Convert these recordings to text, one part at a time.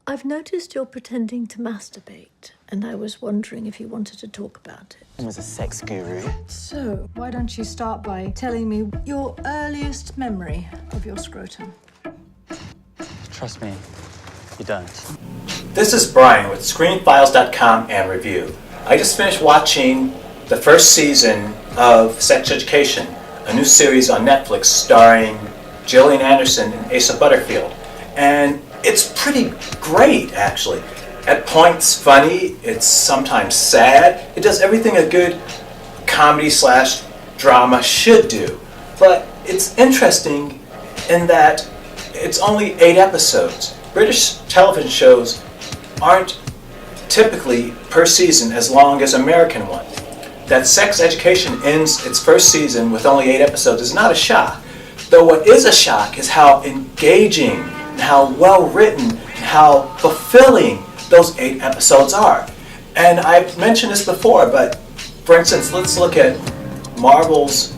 I've noticed you're pretending to masturbate, and I was wondering if you wanted to talk about it. I was a sex guru. So, why don't you start by telling me your earliest memory of your scrotum? Trust me, you don't. This is Brian with ScreenFiles.com and Review. I just finished watching the first season of Sex Education, a new series on Netflix starring Gillian Anderson and Asa Butterfield. And it's pretty great, actually. At points funny, it's sometimes sad. It does everything a good comedy/drama should do. But it's interesting in that it's only 8 episodes. British television shows aren't typically per season as long as American ones. That Sex Education ends its first season with only 8 episodes is not a shock. Though what is a shock is how engaging and how well written and how fulfilling those 8 episodes are. And I've mentioned this before, but for instance, let's look at Marvel's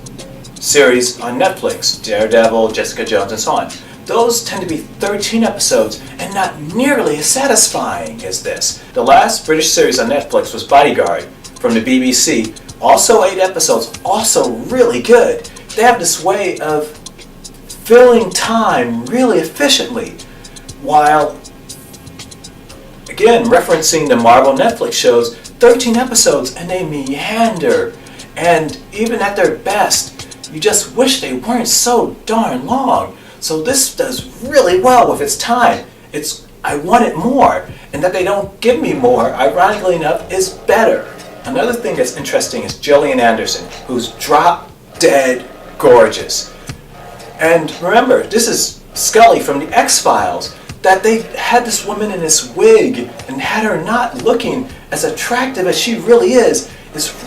series on Netflix, Daredevil, Jessica Jones, and so on. Those tend to be 13 episodes and not nearly as satisfying as this. The last British series on Netflix was Bodyguard from the BBC. Also 8 episodes, also really good. They have this way of filling time really efficiently, while, again, referencing the Marvel Netflix shows, 13 episodes and they meander. And even at their best, you just wish they weren't so darn long. So this does really well with its time. I want it more, and that they don't give me more, ironically enough, is better. Another thing that's interesting is Gillian Anderson, who's drop dead gorgeous. And remember, this is Scully from the X-Files, that they had this woman in this wig and had her not looking as attractive as she really is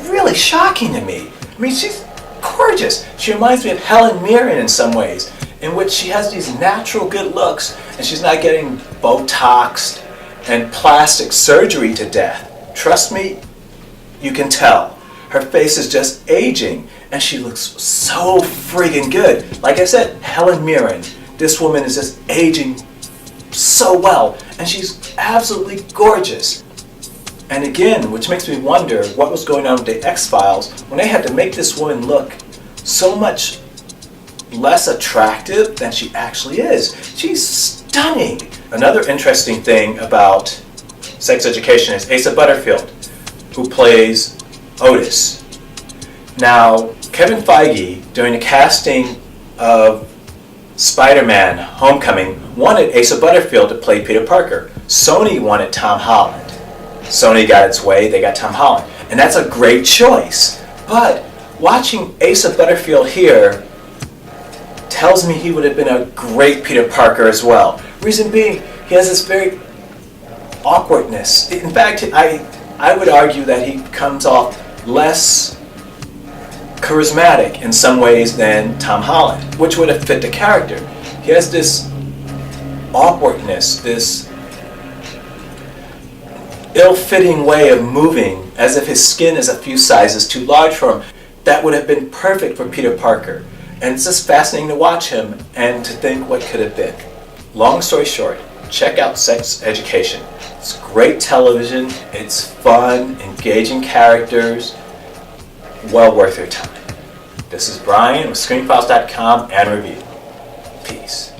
really shocking to me. I mean, she's gorgeous. She reminds me of Helen Mirren in some ways, in which she has these natural good looks and she's not getting Botoxed and plastic surgery to death. Trust me, you can tell. Her face is just aging and she looks so friggin' good. Like I said, Helen Mirren. This woman is just aging so well and she's absolutely gorgeous. And again, which makes me wonder what was going on with the X-Files when they had to make this woman look so much less attractive than she actually is. She's stunning. Another interesting thing about Sex Education is Asa Butterfield, who plays Otis. Now, Kevin Feige, during the casting of Spider-Man Homecoming, wanted Asa Butterfield to play Peter Parker. Sony wanted Tom Holland. Sony got its way, they got Tom Holland. And that's a great choice. But watching Asa Butterfield here tells me he would have been a great Peter Parker as well. Reason being, he has this very awkwardness. In fact, I would argue that he comes off less charismatic in some ways than Tom Holland, which would have fit the character. He has this awkwardness, this ill-fitting way of moving, as if his skin is a few sizes too large for him. That would have been perfect for Peter Parker. And it's just fascinating to watch him and to think what could have been. Long story short, check out Sex Education. It's great television, it's fun, engaging characters, well worth your time. This is Brian with ScreenFiles.com and Review. Peace.